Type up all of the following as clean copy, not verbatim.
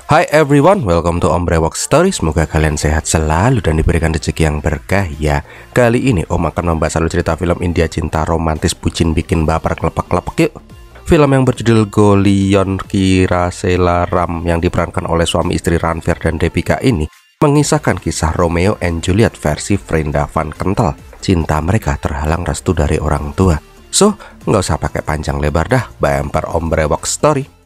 Hi everyone, welcome to Om Brewok Story. Semoga kalian sehat selalu dan diberikan rezeki yang berkah ya. Kali ini Om akan membahas alur cerita film India cinta romantis bucin bikin baper kelepek-kelepek yuk. Film yang berjudul Golion Kirasela Ram yang diperankan oleh suami istri Ranveer dan Deepika ini mengisahkan kisah Romeo and Juliet versi Vrindavan kental. Cinta mereka terhalang restu dari orang tua. So, nggak usah pakai panjang lebar dah, bumper Om Brewok Story.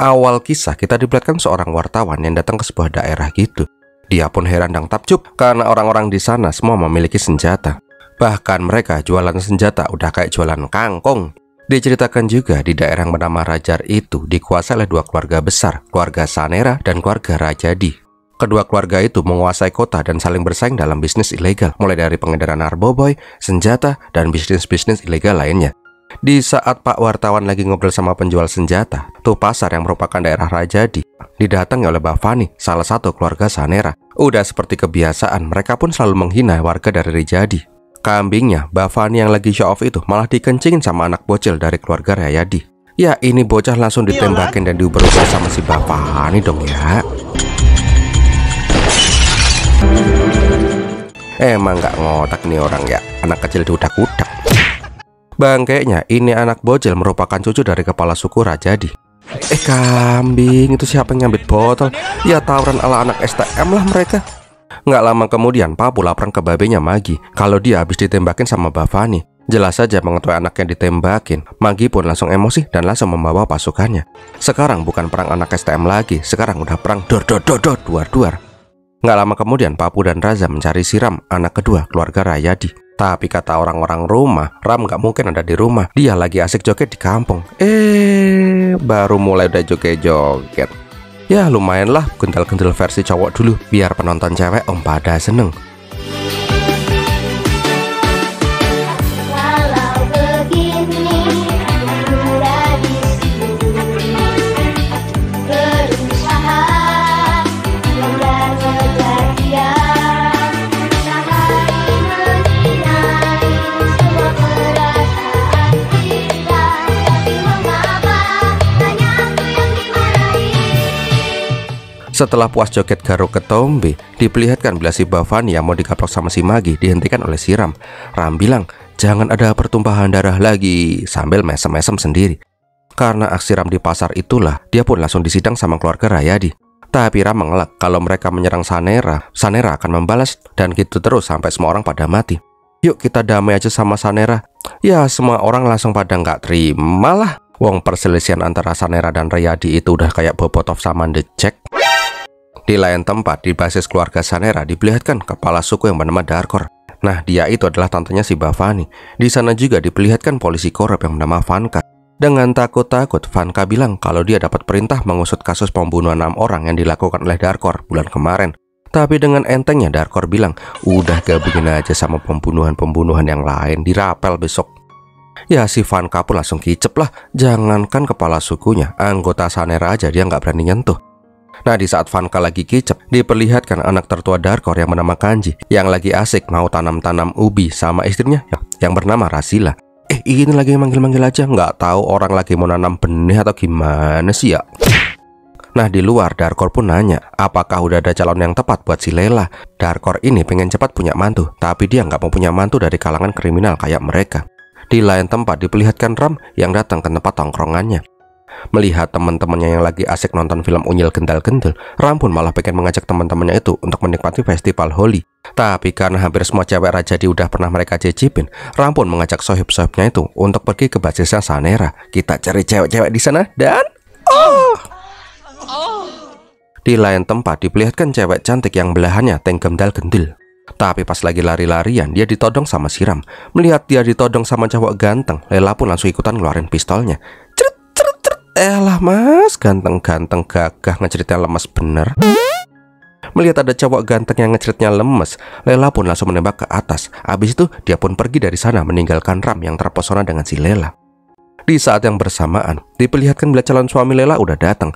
Awal kisah kita diperlihatkan seorang wartawan yang datang ke sebuah daerah gitu. Dia pun heran dan takjub karena orang-orang di sana semua memiliki senjata. Bahkan mereka jualan senjata udah kayak jualan kangkung. Diceritakan juga di daerah yang bernama Rajar itu dikuasai oleh dua keluarga besar, keluarga Sanera dan keluarga Rajadi. Kedua keluarga itu menguasai kota dan saling bersaing dalam bisnis ilegal, mulai dari pengedaran narkoboy, senjata, dan bisnis-bisnis ilegal lainnya. Di saat Pak wartawan lagi ngobrol sama penjual senjata, tuh pasar yang merupakan daerah Rajadi didatangi oleh Bhavani, salah satu keluarga Sanera. Udah seperti kebiasaan, mereka pun selalu menghina warga dari Rajadi. Kambingnya, Bhavani yang lagi show off itu malah dikencingin sama anak bocil dari keluarga Rajadi. Ya ini bocah langsung ditembakin dan diuber-uber sama si Bhavani dong ya. Emang nggak ngotak nih orang ya, anak kecil diudak-udak. Bangkainya, ini anak bocil merupakan cucu dari kepala suku Rajadi. Kambing, itu siapa yang nyambit botol? Ya tawuran ala anak STM lah mereka. Nggak lama kemudian, Papu laporan ke babenya Magi kalau dia habis ditembakin sama Bhavani. Jelas saja mengetahui anaknya ditembakin, Magi pun langsung emosi dan langsung membawa pasukannya. Sekarang bukan perang anak STM lagi, sekarang udah perang duar-duar. Nggak lama kemudian, Papu dan Raza mencari si Ram, anak kedua keluarga Rajadi. Tapi kata orang-orang rumah, Ram nggak mungkin ada di rumah. Dia lagi asik joget di kampung. Baru mulai udah joget-joget. Ya lumayan lah, gentel-gentel versi cowok dulu, biar penonton cewek om pada seneng. Setelah puas joget garuk ketombe, diperlihatkan bila si Bhavani yang mau dikaplok sama si Magi dihentikan oleh si Ram. Ram bilang, jangan ada pertumpahan darah lagi, sambil mesem-mesem sendiri. Karena aksi Ram di pasar itulah, dia pun langsung disidang sama keluarga Rajadi. Tapi Ram mengelak kalau mereka menyerang Sanera, Sanera akan membalas, dan gitu terus sampai semua orang pada mati. Yuk kita damai aja sama Sanera. Ya semua orang langsung pada nggak terima lah. Wong perselisihan antara Sanera dan Rajadi itu udah kayak Bobotov sama The Jack. Di lain tempat, di basis keluarga Sanera diperlihatkan kepala suku yang bernama Darkor. Nah, dia itu adalah tantenya si Bhavani. Di sana juga diperlihatkan polisi korup yang bernama Vanka. Dengan takut-takut, Vanka bilang kalau dia dapat perintah mengusut kasus pembunuhan 6 orang yang dilakukan oleh Darkor bulan kemarin. Tapi dengan entengnya Darkor bilang, udah gabungin aja sama pembunuhan-pembunuhan yang lain, dirapel besok. Ya si Vanka pun langsung kicep lah. Jangankan kepala sukunya, anggota Sanera aja dia nggak berani nyentuh. Nah di saat Vanka lagi kicep, diperlihatkan anak tertua Darkor yang bernama Kanji yang lagi asik mau tanam-tanam ubi sama istrinya yang bernama Rasila. Ini lagi manggil-manggil aja, nggak tahu orang lagi mau nanam benih atau gimana sih ya. Nah di luar Darkor pun nanya, apakah udah ada calon yang tepat buat si Lela. Darkor ini pengen cepat punya mantu, tapi dia nggak mau punya mantu dari kalangan kriminal kayak mereka. Di lain tempat diperlihatkan Ram yang datang ke tempat tongkrongannya. Melihat teman-temannya yang lagi asik nonton film unyil gendal-gendal, Ram pun malah pengen mengajak teman-temannya itu untuk menikmati festival Holi. Tapi karena hampir semua cewek Rajadi udah pernah mereka cicipin, Ram pun mengajak sohib-sohibnya itu untuk pergi ke basisnya Sanera. Kita cari cewek-cewek di sana dan di lain tempat diperlihatkan cewek cantik yang belahannya tank gendal-gendil. Tapi pas lagi lari-larian, dia ditodong sama si Ram. Melihat dia ditodong sama cowok ganteng, Lela pun langsung ikutan ngeluarin pistolnya. Elah mas, ganteng-ganteng gagah ngeceritnya lemes bener. Melihat ada cowok ganteng yang ngeceritnya lemes, Lela pun langsung menembak ke atas. Habis itu dia pun pergi dari sana meninggalkan Ram yang terpesona dengan si Lela. Di saat yang bersamaan, diperlihatkan bila calon suami Lela udah datang.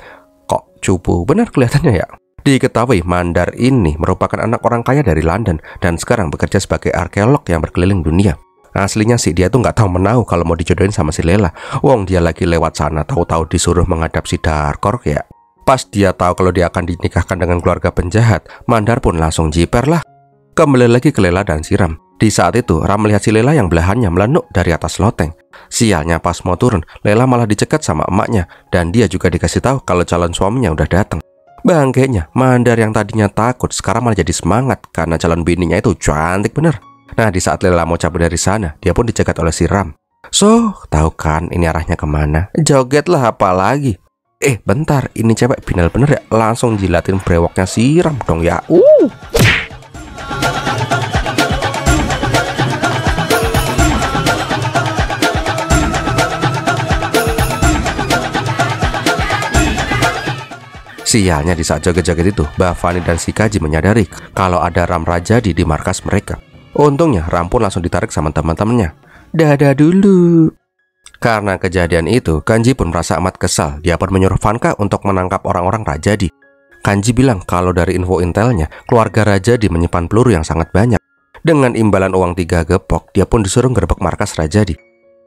Kok cupu benar kelihatannya ya? Diketahui Mandar ini merupakan anak orang kaya dari London dan sekarang bekerja sebagai arkeolog yang berkeliling dunia. Aslinya sih dia tuh nggak tahu menahu kalau mau dijodohin sama si Lela. Wong dia lagi lewat sana tahu-tahu disuruh menghadap si Darkor ya. Pas dia tahu kalau dia akan dinikahkan dengan keluarga penjahat, Mandar pun langsung jiper lah. Kembali lagi ke Lela dan si Ram. Di saat itu, Ram melihat si Lela yang belahannya melenuk dari atas loteng. Sialnya pas mau turun, Lela malah dicegat sama emaknya. Dan dia juga dikasih tahu kalau calon suaminya udah datang. Bangkainya, Mandar yang tadinya takut sekarang malah jadi semangat karena calon bininya itu cantik bener. Nah, di saat Lela mau cabut dari sana, dia pun dicegat oleh si Ram. So, tahu kan ini arahnya kemana? Joget lah apalagi. Bentar, ini cewek binal bener ya? Langsung jilatin brewoknya si Ram dong ya. Sialnya di saat joget-joget itu, Bhavani dan si Kaji menyadari kalau ada Ram Rajadi di markas mereka. Untungnya Ram pun langsung ditarik sama teman-temannya. Dadah dulu. Karena kejadian itu, Kanji pun merasa amat kesal. Dia pun menyuruh Vanka untuk menangkap orang-orang Rajadi. Kanji bilang kalau dari info intelnya, keluarga Rajadi menyimpan peluru yang sangat banyak. Dengan imbalan uang 3 gepok, dia pun disuruh gerbek markas Rajadi.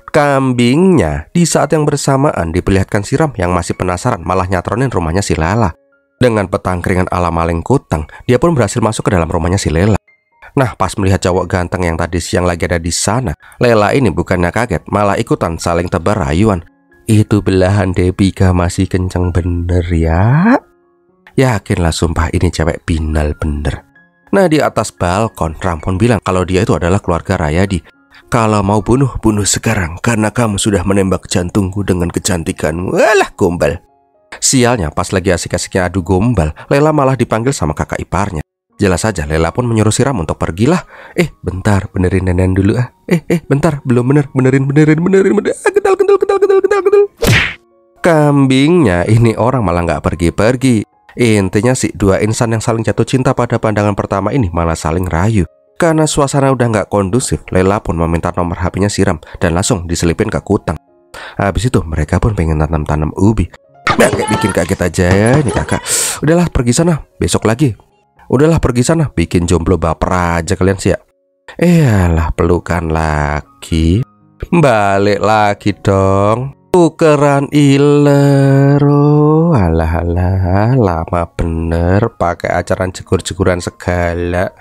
Kambingnya di saat yang bersamaan diperlihatkan si Ram yang masih penasaran malah nyatronin rumahnya si Lela. Dengan petangkringan ala maling kutang, dia pun berhasil masuk ke dalam rumahnya si Lela. Nah, pas melihat cowok ganteng yang tadi siang lagi ada di sana, Lela ini bukannya kaget, malah ikutan saling tebar rayuan. Itu belahan Debika masih kenceng bener ya. Yakinlah sumpah ini cewek binal bener. Nah, di atas balkon, Ram pun bilang kalau dia itu adalah keluarga Rayadi. Kalau mau bunuh, bunuh sekarang karena kamu sudah menembak jantungku dengan kecantikanmu. Alah gombal. Sialnya pas lagi asik-asiknya adu gombal, Lela malah dipanggil sama kakak iparnya. Jelas saja Lela pun menyuruh si Ram untuk pergilah. Bentar, benerin nenen dulu ah. Bentar, belum benerin. Kental. Kambingnya ini orang malah nggak pergi-pergi. Intinya sih dua insan yang saling jatuh cinta pada pandangan pertama ini malah saling rayu. Karena suasana udah nggak kondusif, Lela pun meminta nomor HP-nya si Ram dan langsung diselipin ke kutang. Habis itu mereka pun pengen tanam-tanam ubi. Kayak bikin kaget aja ya nih kakak. Udahlah pergi sana, besok lagi. Udahlah pergi sana, bikin jomblo baper aja kalian sih ya. Alah pelukan lagi. Balik lagi dong. Tukeran iler. Alah lama bener pakai acaran jegur-jeguran segala.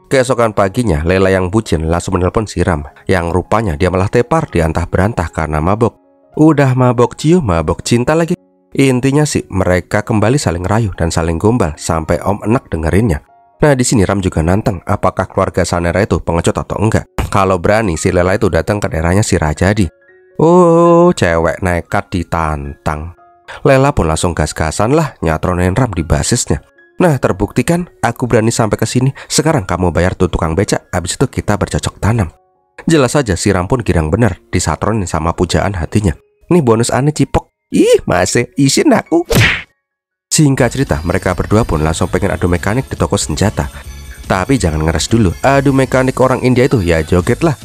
Keesokan paginya, Lela yang bucin langsung menelpon si Ram, yang rupanya dia malah tepar di antah berantah karena mabok. Udah mabok cium, mabok cinta lagi. Intinya sih mereka kembali saling rayu dan saling gombal sampai Om enak dengerinnya. Nah di sini Ram juga nantang apakah keluarga Sanera itu pengecut atau enggak. Kalau berani si Lela itu datang ke daerahnya si Rajadi. Cewek nekat ditantang. Lela pun langsung gas-gasan lah nyatronin Ram di basisnya. Nah terbukti kan aku berani sampai ke sini. Sekarang kamu bayar tuh tukang becak, habis itu kita bercocok tanam. Jelas saja si Ram pun girang bener disatronin sama pujaan hatinya. Nih bonus aneh cipok. Masih isin aku. Singkat cerita mereka berdua pun langsung pengen adu mekanik di toko senjata. Tapi jangan ngeres dulu. Adu mekanik orang India itu ya joget lah.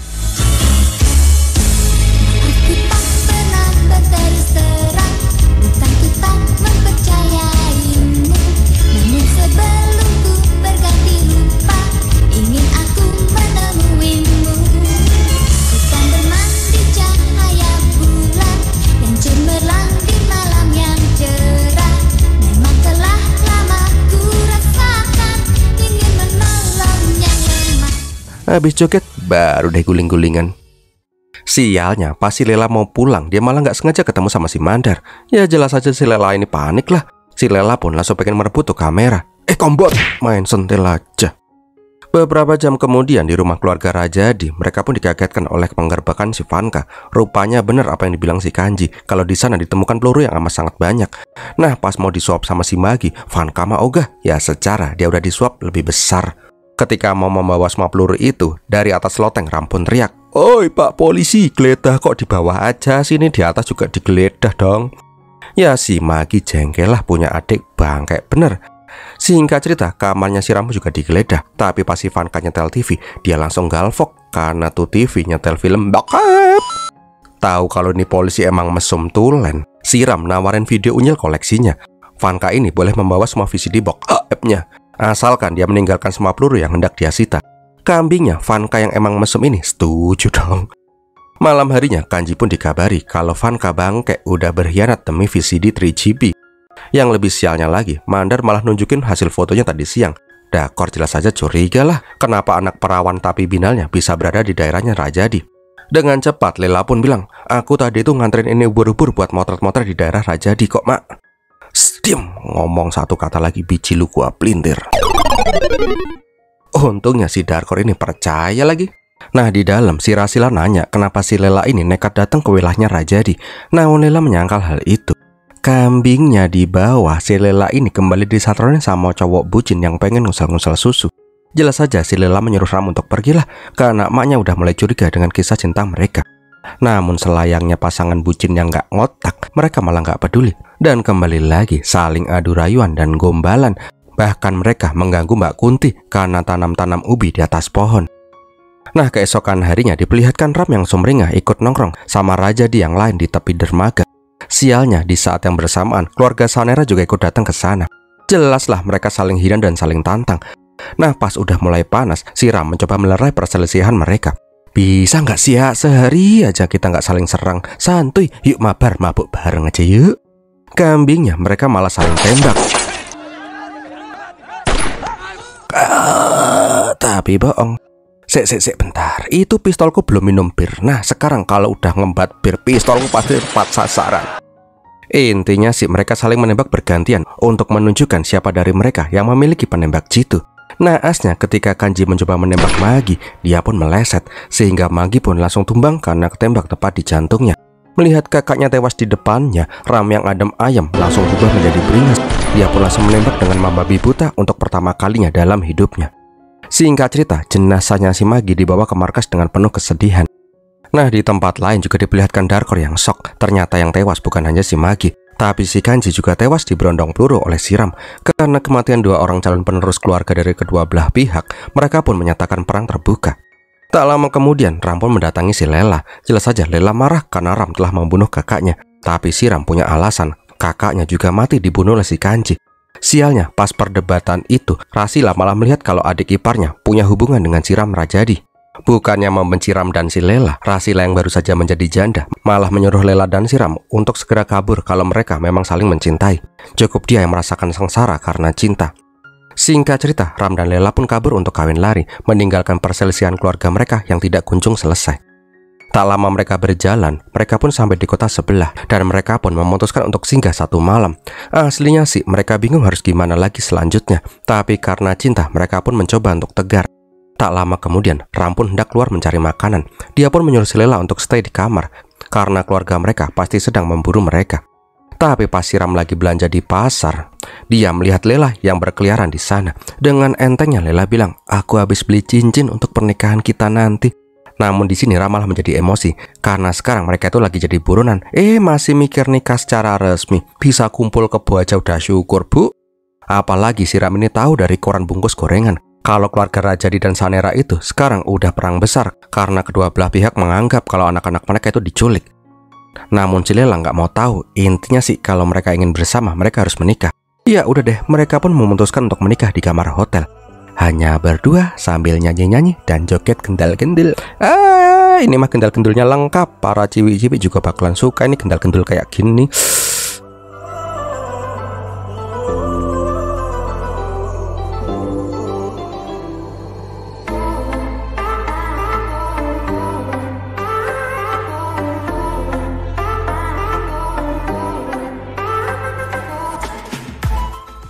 Habis joget, baru deh guling-gulingan. Sialnya, pas si Lela mau pulang, dia malah nggak sengaja ketemu sama si Mandar. Ya jelas aja si Lela ini panik lah. Si Lela pun langsung pengen merebut tuh kamera. Kombot, main sentil aja. Beberapa jam kemudian di rumah keluarga Rajadi, mereka pun dikagetkan oleh penggerbekan si Vanka. Rupanya bener apa yang dibilang si Kanji, kalau di sana ditemukan peluru yang amat sangat banyak. Nah, pas mau disuap sama si Magi, Vanka mah ogah. Ya secara dia udah disuap lebih besar. Ketika mau membawa semua peluru itu, dari atas loteng Ram pun teriak, "Oi Pak Polisi, geledah kok di bawah aja, sini di atas juga digeledah dong." Ya si Magi jengkel lah punya adik bangke bener. Singkat cerita, kamarnya si Ram juga digeledah. Tapi pas si Vanka nyetel TV, dia langsung galvok karena tuh TV nyetel film bokep. Tahu kalau ini polisi emang mesum tulen, Siram nawarin video unyil koleksinya. Vanka ini boleh membawa semua VCD box app-nya, asalkan dia meninggalkan semua peluru yang hendak dia sita. Kambingnya Vanka yang emang mesum ini setuju dong. Malam harinya Kanji pun dikabari kalau Vanka bangke udah berkhianat demi VCD 3GB. Yang lebih sialnya lagi, Mandar malah nunjukin hasil fotonya tadi siang. Dakor jelas saja curiga lah, kenapa anak perawan tapi binalnya bisa berada di daerahnya Rajadi. Dengan cepat Lela pun bilang, aku tadi tuh nganterin ini ubur-ubur buat motret-motret di daerah Rajadi kok mak. Diam, ngomong satu kata lagi biji lu gua pelintir. Untungnya si Darkor ini percaya lagi. Nah di dalam si Rasila nanya kenapa si Lela ini nekat datang ke wilayahnya Rajadi. Namun Lela menyangkal hal itu. Kambingnya di bawah, si Lela ini kembali disatronin sama cowok bucin yang pengen ngusal-ngusal susu. Jelas saja si Lela menyuruh Ram untuk pergilah karena emaknya udah mulai curiga dengan kisah cinta mereka. Namun selayangnya pasangan bucin yang gak ngotak, mereka malah gak peduli. Dan kembali lagi saling adu rayuan dan gombalan. Bahkan mereka mengganggu Mbak Kunti karena tanam-tanam ubi di atas pohon. Nah keesokan harinya diperlihatkan Ram yang sumringah ikut nongkrong sama Rajadi yang lain di tepi dermaga. Sialnya di saat yang bersamaan keluarga Sanera juga ikut datang ke sana. Jelaslah mereka saling hina dan saling tantang. Nah pas udah mulai panas, si Ram mencoba melerai perselisihan mereka. Bisa nggak sih ya sehari aja kita nggak saling serang, santuy, yuk mabar mabuk bareng aja yuk. Kambingnya mereka malah saling tembak. Tapi bohong. Sek bentar, itu pistolku belum minum bir. Nah sekarang kalau udah ngembat bir, pistolku pasti tepat sasaran. Intinya sih mereka saling menembak bergantian untuk menunjukkan siapa dari mereka yang memiliki penembak jitu. Naasnya ketika Kanji mencoba menembak Magi, dia pun meleset sehingga Magi pun langsung tumbang karena ketembak tepat di jantungnya. Melihat kakaknya tewas di depannya, Ram yang adem ayem langsung berubah menjadi beringas. Dia pun langsung menembak dengan membabi buta untuk pertama kalinya dalam hidupnya. Singkat cerita, jenazahnya si Magi dibawa ke markas dengan penuh kesedihan. Nah di tempat lain juga diperlihatkan Darkor yang shock. Ternyata yang tewas bukan hanya si Magi, tapi si Kanji juga tewas diberondong peluru oleh Siram. Karena kematian dua orang calon penerus keluarga dari kedua belah pihak, mereka pun menyatakan perang terbuka. Tak lama kemudian, Ram pun mendatangi si Lela. Jelas saja Lela marah karena Ram telah membunuh kakaknya. Tapi Siram punya alasan, kakaknya juga mati dibunuh oleh si Kanji. Sialnya, pas perdebatan itu, Rasila malah melihat kalau adik iparnya punya hubungan dengan si Ram Rajadi. Bukannya membenci Ram dan si Lela, Rasila yang baru saja menjadi janda malah menyuruh Lela dan si Ram untuk segera kabur kalau mereka memang saling mencintai. Cukup dia yang merasakan sengsara karena cinta. Singkat cerita, Ram dan Lela pun kabur untuk kawin lari, meninggalkan perselisihan keluarga mereka yang tidak kunjung selesai. Tak lama mereka berjalan, mereka pun sampai di kota sebelah dan mereka pun memutuskan untuk singgah satu malam. Aslinya sih mereka bingung harus gimana lagi selanjutnya, tapi karena cinta mereka pun mencoba untuk tegar. Tak lama kemudian, Ram pun hendak keluar mencari makanan. Dia pun menyuruh si Lela untuk stay di kamar karena keluarga mereka pasti sedang memburu mereka. Tapi pas si Ram lagi belanja di pasar, dia melihat Lela yang berkeliaran di sana. Dengan entengnya Lela bilang, "Aku habis beli cincin untuk pernikahan kita nanti." Namun di sini Ram malah menjadi emosi karena sekarang mereka itu lagi jadi buronan. Masih mikir nikah secara resmi, bisa kumpul kebo aja udah syukur bu. Apalagi si Ram ini tahu dari koran bungkus gorengan kalau keluarga Rajadi dan Sanera itu sekarang udah perang besar karena kedua belah pihak menganggap kalau anak-anak mereka itu diculik. Namun si Lela nggak mau tahu. Intinya sih kalau mereka ingin bersama mereka harus menikah. Ya udah deh, mereka pun memutuskan untuk menikah di kamar hotel. Hanya berdua sambil nyanyi-nyanyi dan joget gendal-gendul. Ini mah gendal-gendulnya lengkap. Para ciwi-ciwi juga bakalan suka ini gendal-gendul kayak gini.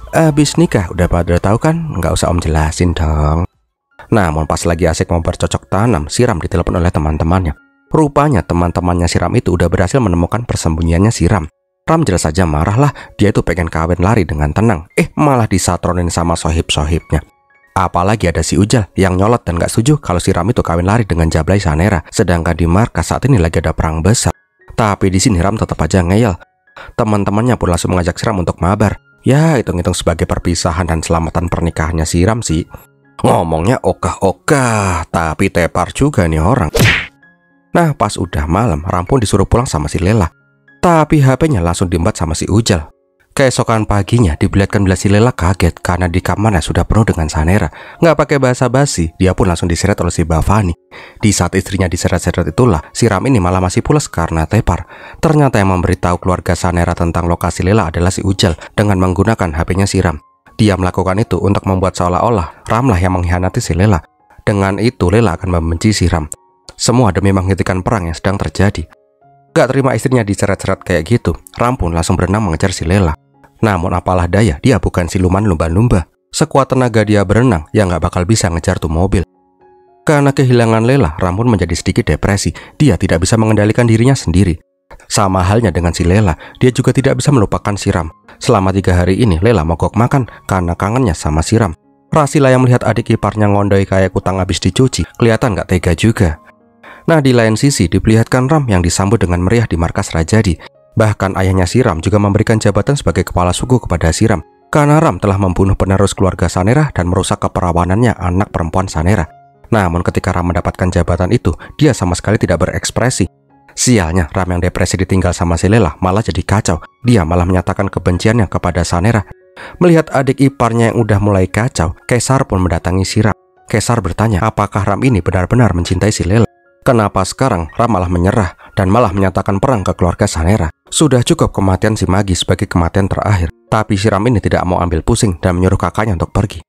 Abis nikah udah pada tahu kan? Nggak usah om jelasin dong. Namun pas lagi asik mau bercocok tanam, si Ram ditelepon oleh teman-temannya. Rupanya teman-temannya si Ram itu udah berhasil menemukan persembunyiannya si Ram. Ram jelas saja marah lah, dia itu pengen kawin lari dengan tenang. Malah disatronin sama sohib-sohibnya. Apalagi ada si Ujal yang nyolot dan gak setuju kalau si Ram itu kawin lari dengan Jablay Sanera. Sedangkan di markas saat ini lagi ada perang besar. Tapi di sini Ram tetap aja ngeyel. Teman-temannya pun langsung mengajak si Ram untuk mabar. Ya hitung-hitung sebagai perpisahan dan selamatan pernikahannya si Ram sih. Ngomongnya ogah-ogah, tapi tepar juga nih orang. Nah, pas udah malam, Ram pun disuruh pulang sama si Lela. Tapi HP-nya langsung diembat sama si Ujal. Keesokan paginya diperlihatkan bila si Lela kaget karena di kamarnya sudah penuh dengan Sanera. Nggak pakai basa-basi, dia pun langsung diseret oleh si Bhavani. Di saat istrinya diseret-seret itulah, si Ram ini malah masih pules karena tepar. Ternyata yang memberitahu keluarga Sanera tentang lokasi Lela adalah si Ujal dengan menggunakan HP-nya si Ram. Dia melakukan itu untuk membuat seolah-olah Ram lah yang mengkhianati si Lela. Dengan itu Lela akan membenci si Ram. Semua demi menghentikan perang yang sedang terjadi. Gak terima istrinya diseret-seret kayak gitu, Ram pun langsung berenang mengejar si Lela. Namun apalah daya, dia bukan siluman lumba-lumba. Sekuat tenaga dia berenang, ya nggak bakal bisa ngejar tuh mobil. Karena kehilangan Lela, Ram pun menjadi sedikit depresi. Dia tidak bisa mengendalikan dirinya sendiri. Sama halnya dengan si Lela, dia juga tidak bisa melupakan si Ram. Selama 3 hari ini, Lela mogok makan karena kangennya sama si Ram. Rasila yang melihat adik iparnya ngondoi kayak kutang habis dicuci, kelihatan nggak tega juga. Nah, di lain sisi diperlihatkan Ram yang disambut dengan meriah di markas Rajadi. Bahkan ayahnya si Ram juga memberikan jabatan sebagai kepala suku kepada si Ram. Karena Ram telah membunuh penerus keluarga Sanera dan merusak keperawanannya anak perempuan Sanera. Namun ketika Ram mendapatkan jabatan itu, dia sama sekali tidak berekspresi. Sialnya, Ram yang depresi ditinggal sama si Lela malah jadi kacau. Dia malah menyatakan kebenciannya kepada Sanera. Melihat adik iparnya yang udah mulai kacau, Kaisar pun mendatangi si Ram. Kaisar bertanya apakah Ram ini benar-benar mencintai si Lela. Kenapa sekarang Ram malah menyerah dan malah menyatakan perang ke keluarga Sanera? Sudah cukup kematian si Magi sebagai kematian terakhir. Tapi si Ram ini tidak mau ambil pusing dan menyuruh kakaknya untuk pergi.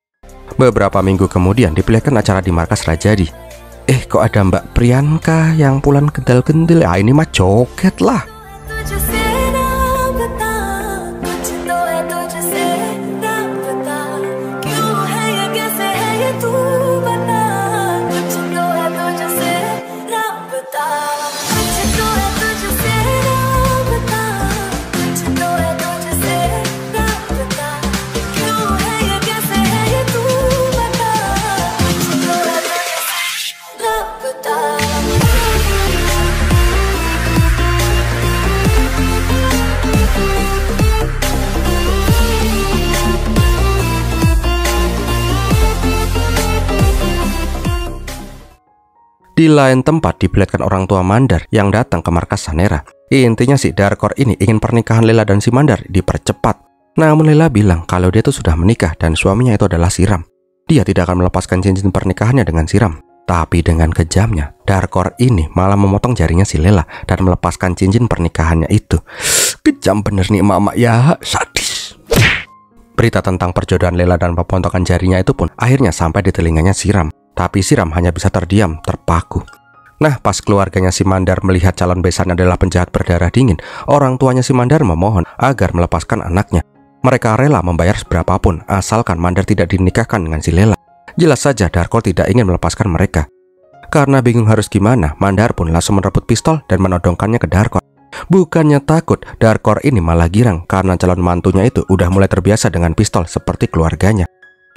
Beberapa minggu kemudian diperlihatkan acara di markas Rajadi. Kok ada Mbak Priyanka yang pulang kendal-kendil? Ini mah joget lah. Di lain tempat diperlihatkan orang tua Mandar yang datang ke markas Sanera. Intinya si Darkor ini ingin pernikahan Lela dan si Mandar dipercepat. Namun Lela bilang kalau dia tuh sudah menikah dan suaminya itu adalah si Ram. Dia tidak akan melepaskan cincin pernikahannya dengan si Ram. Tapi dengan kejamnya, Darkor ini malah memotong jarinya si Lela dan melepaskan cincin pernikahannya itu. Kejam bener nih emak-emak ya, sadis. Berita tentang perjodohan Lela dan pemontokan jarinya itu pun akhirnya sampai di telinganya si Ram. Tapi si Ram hanya bisa terdiam, terpaku. Nah, pas keluarganya si Mandar melihat calon besannya adalah penjahat berdarah dingin, orang tuanya si Mandar memohon agar melepaskan anaknya. Mereka rela membayar seberapapun, asalkan Mandar tidak dinikahkan dengan si Lela. Jelas saja Darkor tidak ingin melepaskan mereka. Karena bingung harus gimana, Mandar pun langsung merebut pistol dan menodongkannya ke Darkor. Bukannya takut, Darkor ini malah girang karena calon mantunya itu udah mulai terbiasa dengan pistol seperti keluarganya.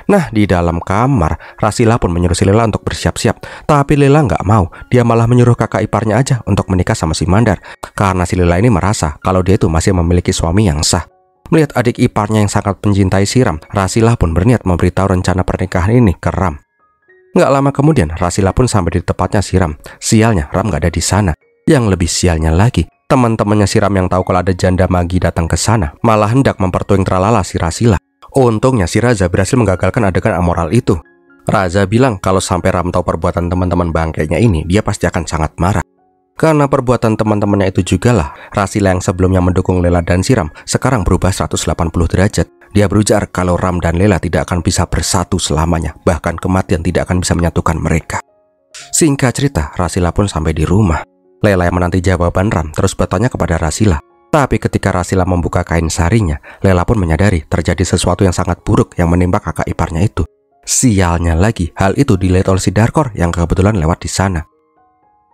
Nah, di dalam kamar, Rasila pun menyuruh si Lela untuk bersiap-siap. Tapi Lela nggak mau, dia malah menyuruh kakak iparnya aja untuk menikah sama si Mandar. Karena si Lela ini merasa kalau dia itu masih memiliki suami yang sah. Melihat adik iparnya yang sangat mencintai si Ram, Rasila pun berniat memberitahu rencana pernikahan ini ke Ram. Nggak lama kemudian, Rasila pun sampai di tempatnya si Ram. Sialnya, Ram nggak ada di sana. Yang lebih sialnya lagi, teman-temannya si Ram yang tahu kalau ada janda Magi datang ke sana, malah hendak mempertuing tralala si Rasila. Untungnya si Raza berhasil menggagalkan adegan amoral itu. Raza bilang kalau sampai Ram tahu perbuatan teman-teman bangkainya ini, dia pasti akan sangat marah. Karena perbuatan teman-temannya itu jugalah, Rasila yang sebelumnya mendukung Lela dan si Ram sekarang berubah 180 derajat. Dia berujar kalau Ram dan Lela tidak akan bisa bersatu selamanya, bahkan kematian tidak akan bisa menyatukan mereka. Singkat cerita, Rasila pun sampai di rumah. Lela yang menanti jawaban Ram terus bertanya kepada Rasila. Tapi ketika Rasila membuka kain sarinya, Lela pun menyadari terjadi sesuatu yang sangat buruk yang menimpa kakak iparnya itu. Sialnya lagi, hal itu dilihat oleh si Darkor yang kebetulan lewat di sana.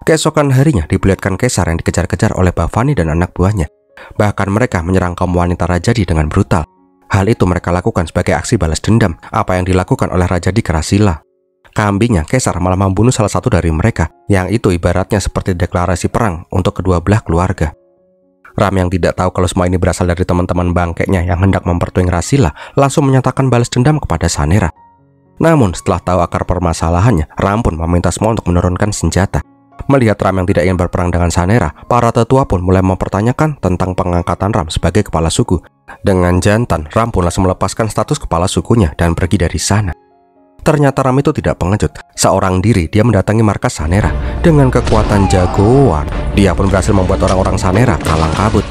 Keesokan harinya diperlihatkan Kaisar yang dikejar-kejar oleh Bhavani dan anak buahnya. Bahkan mereka menyerang kaum wanita Rajadi dengan brutal. Hal itu mereka lakukan sebagai aksi balas dendam apa yang dilakukan oleh Rajadi ke Rasila. Kambingnya, Kaisar malah membunuh salah satu dari mereka, yang itu ibaratnya seperti deklarasi perang untuk kedua belah keluarga. Ram yang tidak tahu kalau semua ini berasal dari teman-teman bangkainya yang hendak mempertuing Rasila, langsung menyatakan balas dendam kepada Sanera. Namun setelah tahu akar permasalahannya, Ram pun meminta semua untuk menurunkan senjata. Melihat Ram yang tidak ingin berperang dengan Sanera, para tetua pun mulai mempertanyakan tentang pengangkatan Ram sebagai kepala suku. Dengan jantan, Ram pun langsung melepaskan status kepala sukunya dan pergi dari sana. Ternyata Ram itu tidak pengecut. Seorang diri dia mendatangi markas Sanera. Dengan kekuatan jagoan, dia pun berhasil membuat orang-orang Sanera kalang kabut.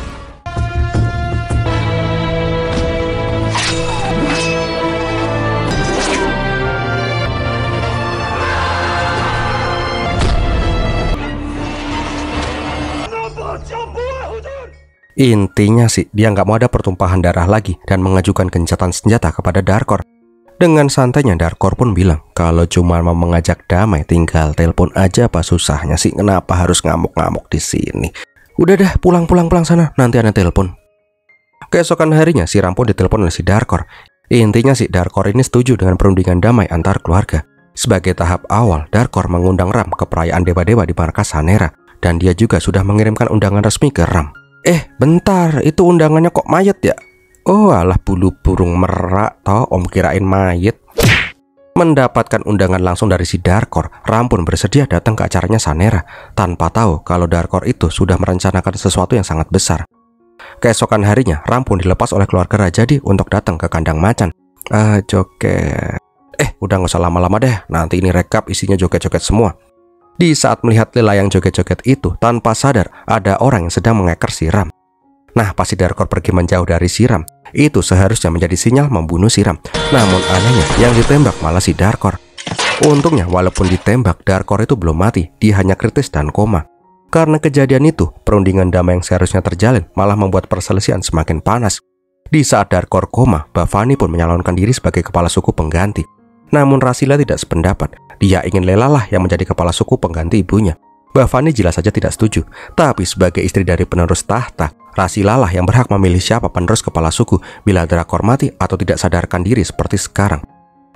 Intinya sih, dia nggak mau ada pertumpahan darah lagi dan mengajukan gencatan senjata kepada Darkor. Dengan santainya Darkor pun bilang, kalau cuma mau mengajak damai tinggal telepon aja, apa susahnya sih, kenapa harus ngamuk-ngamuk di sini? Udah dah, pulang sana, nanti ada telepon. Keesokan harinya si Ram pun ditelepon oleh si Darkor. Intinya sih Darkor ini setuju dengan perundingan damai antar keluarga. Sebagai tahap awal, Darkor mengundang Ram ke perayaan dewa-dewa di markas Sanera, dan dia juga sudah mengirimkan undangan resmi ke Ram. Bentar, itu undangannya kok mayat ya? Oh alah, bulu burung merak toh, om kirain mayat. Mendapatkan undangan langsung dari si Darkor, Ram pun bersedia datang ke acaranya Sanera, tanpa tahu kalau Darkor itu sudah merencanakan sesuatu yang sangat besar. Keesokan harinya, Ram pun dilepas oleh keluarga Rajadi untuk datang ke kandang macan. Joget. Udah gak usah lama-lama deh, nanti ini rekap isinya joget-joget semua. Di saat melihat Lela yang joget-joget itu, tanpa sadar ada orang yang sedang mengeker si Ram. Nah, pas si Darkor pergi menjauh dari si Ram, itu seharusnya menjadi sinyal membunuh si Ram. Namun anehnya, yang ditembak malah si Darkor. Untungnya, walaupun ditembak, Darkor itu belum mati, dia hanya kritis dan koma. Karena kejadian itu, perundingan damai yang seharusnya terjalin malah membuat perselisihan semakin panas. Di saat Darkor koma, Bhavani pun menyalonkan diri sebagai kepala suku pengganti. Namun Rasila tidak sependapat. Dia ingin Lela lah yang menjadi kepala suku pengganti ibunya. Bhavani jelas saja tidak setuju. Tapi sebagai istri dari penerus tahta, Rasila lah yang berhak memilih siapa penerus kepala suku bila Drakor mati atau tidak sadarkan diri seperti sekarang.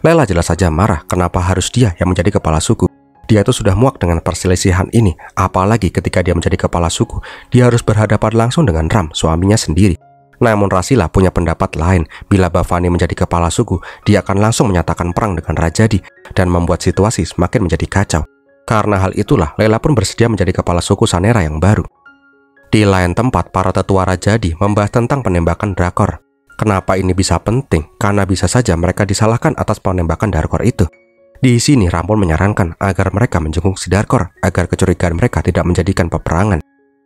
Lela jelas saja marah kenapa harus dia yang menjadi kepala suku. Dia itu sudah muak dengan perselisihan ini. Apalagi ketika dia menjadi kepala suku, dia harus berhadapan langsung dengan Ram, suaminya sendiri. Namun Rasila punya pendapat lain. Bila Bhavani menjadi kepala suku, dia akan langsung menyatakan perang dengan Rajadi dan membuat situasi semakin menjadi kacau. Karena hal itulah, Lela pun bersedia menjadi kepala suku Sanera yang baru. Di lain tempat, para tetua Rajadi membahas tentang penembakan Drakor. Kenapa ini bisa penting? Karena bisa saja mereka disalahkan atas penembakan Drakor itu. Di sini Ram pun menyarankan agar mereka menjenguk si Drakor agar kecurigaan mereka tidak menjadikan peperangan.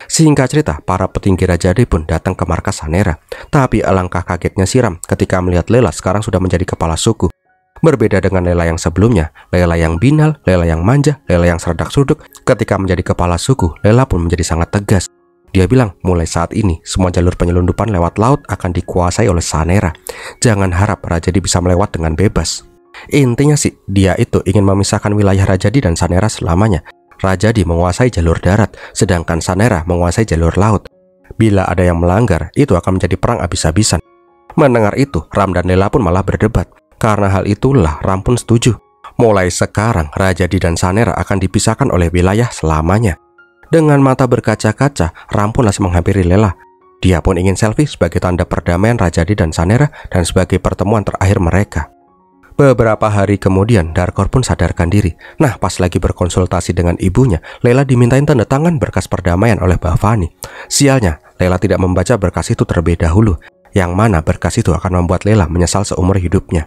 Singkat cerita, para petinggi Rajadi pun datang ke markas Sanera. Tapi alangkah kagetnya si Ram ketika melihat Lela sekarang sudah menjadi kepala suku. Berbeda dengan Lela yang sebelumnya, Lela yang binal, Lela yang manja, Lela yang seradak-suduk. Ketika menjadi kepala suku, Lela pun menjadi sangat tegas. Dia bilang, mulai saat ini, semua jalur penyelundupan lewat laut akan dikuasai oleh Sanera. Jangan harap Rajadi bisa melewat dengan bebas. Intinya sih, dia itu ingin memisahkan wilayah Rajadi dan Sanera selamanya. Rajadi menguasai jalur darat, sedangkan Sanera menguasai jalur laut. Bila ada yang melanggar, itu akan menjadi perang habis-habisan. Mendengar itu, Ram dan Lela pun malah berdebat. Karena hal itulah, Ram pun setuju. Mulai sekarang, Rajadi dan Sanera akan dipisahkan oleh wilayah selamanya. Dengan mata berkaca-kaca, Ram pun langsung menghampiri Lela. Dia pun ingin selfie sebagai tanda perdamaian Rajadi dan Sanera dan sebagai pertemuan terakhir mereka. Beberapa hari kemudian, Darkor pun sadarkan diri. Nah, pas lagi berkonsultasi dengan ibunya, Lela dimintain tanda tangan berkas perdamaian oleh Bhavani. Sialnya, Lela tidak membaca berkas itu terlebih dahulu, yang mana berkas itu akan membuat Lela menyesal seumur hidupnya.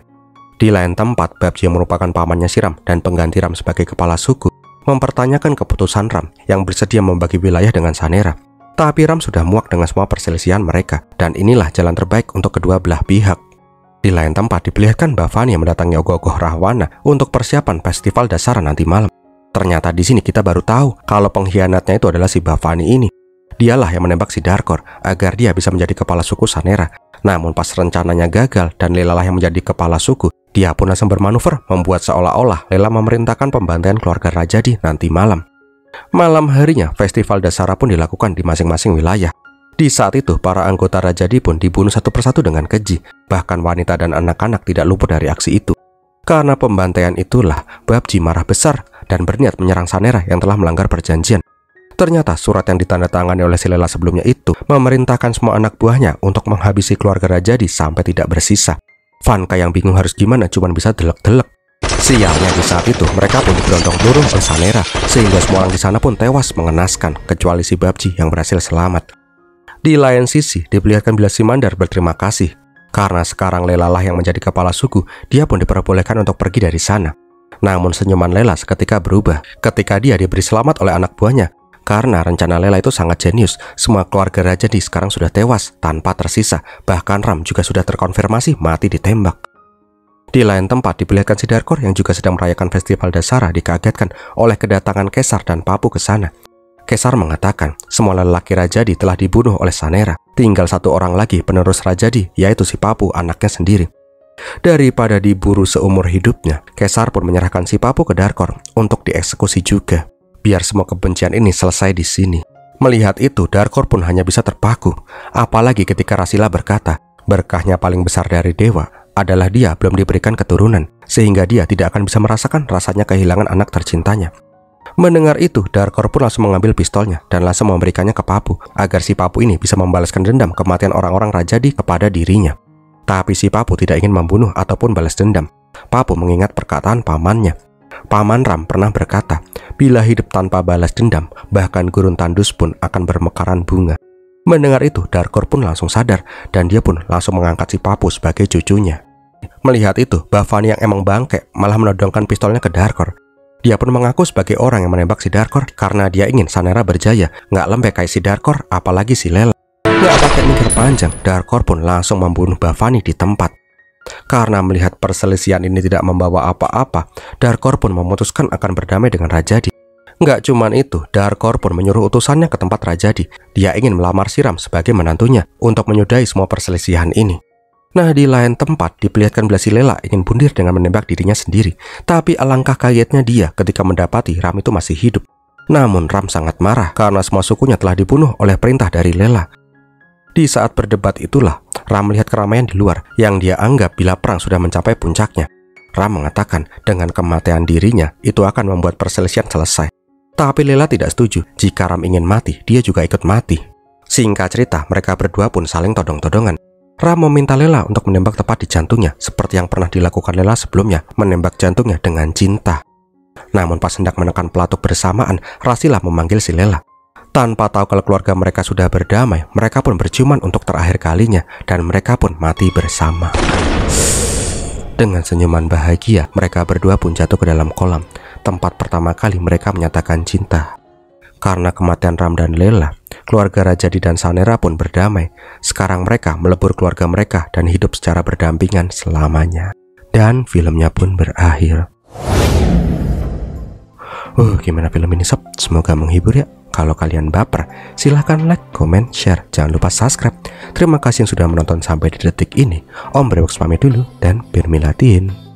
Di lain tempat, Babji yang merupakan pamannya si Ram dan pengganti Ram sebagai kepala suku, mempertanyakan keputusan Ram yang bersedia membagi wilayah dengan Sanera. Tapi Ram sudah muak dengan semua perselisihan mereka, dan inilah jalan terbaik untuk kedua belah pihak. Di lain tempat diperlihatkan Bhavani yang mendatangi ogoh-ogoh Rahwana untuk persiapan festival Dasara nanti malam. Ternyata di sini kita baru tahu kalau pengkhianatnya itu adalah si Bhavani ini. Dialah yang menembak si Darkor agar dia bisa menjadi kepala suku Sanera. Namun pas rencananya gagal dan Lela lah yang menjadi kepala suku, dia pun langsung bermanuver membuat seolah-olah Lela memerintahkan pembantaian keluarga Rajadi nanti malam. Malam harinya, festival Dasara pun dilakukan di masing-masing wilayah. Di saat itu, para anggota Rajadi pun dibunuh satu persatu dengan keji. Bahkan wanita dan anak-anak tidak luput dari aksi itu. Karena pembantaian itulah, Babji marah besar dan berniat menyerang Sanera yang telah melanggar perjanjian. Ternyata surat yang ditandatangani oleh si Lela sebelumnya itu memerintahkan semua anak buahnya untuk menghabisi keluarga Rajadi sampai tidak bersisa. Vanka yang bingung harus gimana cuman bisa delek-delek. Sialnya di saat itu mereka pun diberondong peluru oleh Sanera, sehingga semua orang di sana pun tewas mengenaskan, kecuali si Babji yang berhasil selamat. Di lain sisi, diperlihatkan bila si Mandar berterima kasih karena sekarang Lela lah yang menjadi kepala suku. Dia pun diperbolehkan untuk pergi dari sana. Namun senyuman Lela seketika berubah ketika dia diberi selamat oleh anak buahnya. Karena rencana Lela itu sangat jenius. Semua keluarga Rajadi sekarang sudah tewas tanpa tersisa. Bahkan Ram juga sudah terkonfirmasi mati ditembak. Di lain tempat diperlihatkan Siddharkor yang juga sedang merayakan festival Dasara dikagetkan oleh kedatangan Kesar dan Papu ke sana. Kesar mengatakan semua lelaki Rajadi telah dibunuh oleh Sanera. Tinggal satu orang lagi penerus Rajadi, yaitu si Papu, anaknya sendiri. Daripada diburu seumur hidupnya, Kesar pun menyerahkan si Papu ke Darkor untuk dieksekusi juga. Biar semua kebencian ini selesai di sini. Melihat itu, Darkor pun hanya bisa terpaku. Apalagi ketika Rasila berkata, berkahnya paling besar dari dewa adalah dia belum diberikan keturunan, sehingga dia tidak akan bisa merasakan rasanya kehilangan anak tercintanya. Mendengar itu, Darkor pun langsung mengambil pistolnya dan langsung memberikannya ke Papu agar si Papu ini bisa membalaskan dendam kematian orang-orang Rajadi kepada dirinya. Tapi si Papu tidak ingin membunuh ataupun balas dendam. Papu mengingat perkataan pamannya. Paman Ram pernah berkata, bila hidup tanpa balas dendam, bahkan gurun tandus pun akan bermekaran bunga. Mendengar itu, Darkor pun langsung sadar dan dia pun langsung mengangkat si Papu sebagai cucunya. Melihat itu, Bhavani yang emang bangke malah menodongkan pistolnya ke Darkor. Dia pun mengaku sebagai orang yang menembak si Darkor karena dia ingin Sanera berjaya, nggak lembek kayak si Darkor, apalagi si Lela. Nggak pakai mikir panjang, Darkor pun langsung membunuh Bhavani di tempat. Karena melihat perselisihan ini tidak membawa apa-apa, Darkor pun memutuskan akan berdamai dengan Rajadi. Nggak cuman itu, Darkor pun menyuruh utusannya ke tempat Rajadi. Dia ingin melamar Siram sebagai menantunya untuk menyudahi semua perselisihan ini. Nah, di lain tempat diperlihatkan bila si Lela ingin bundir dengan menembak dirinya sendiri. Tapi alangkah kagetnya dia ketika mendapati Ram itu masih hidup. Namun Ram sangat marah karena semua sukunya telah dibunuh oleh perintah dari Lela. Di saat berdebat itulah, Ram melihat keramaian di luar yang dia anggap bila perang sudah mencapai puncaknya. Ram mengatakan dengan kematian dirinya itu akan membuat perselisihan selesai. Tapi Lela tidak setuju. Jika Ram ingin mati, dia juga ikut mati. Singkat cerita, mereka berdua pun saling todong-todongan. Ram meminta Lela untuk menembak tepat di jantungnya, seperti yang pernah dilakukan Lela sebelumnya, menembak jantungnya dengan cinta. Namun pas hendak menekan pelatuk bersamaan, Rasila memanggil si Lela. Tanpa tahu kalau keluarga mereka sudah berdamai, mereka pun berciuman untuk terakhir kalinya, dan mereka pun mati bersama. Dengan senyuman bahagia, mereka berdua pun jatuh ke dalam kolam, tempat pertama kali mereka menyatakan cinta. Karena kematian Ram dan Lela, keluarga Rajadi dan Sanera pun berdamai. Sekarang mereka melebur keluarga mereka dan hidup secara berdampingan selamanya. Dan filmnya pun berakhir. Gimana film ini sob? Semoga menghibur ya. Kalau kalian baper, silahkan like, comment, share. Jangan lupa subscribe. Terima kasih yang sudah menonton sampai di detik ini. Om Brewok pamit dulu dan Birmilatin.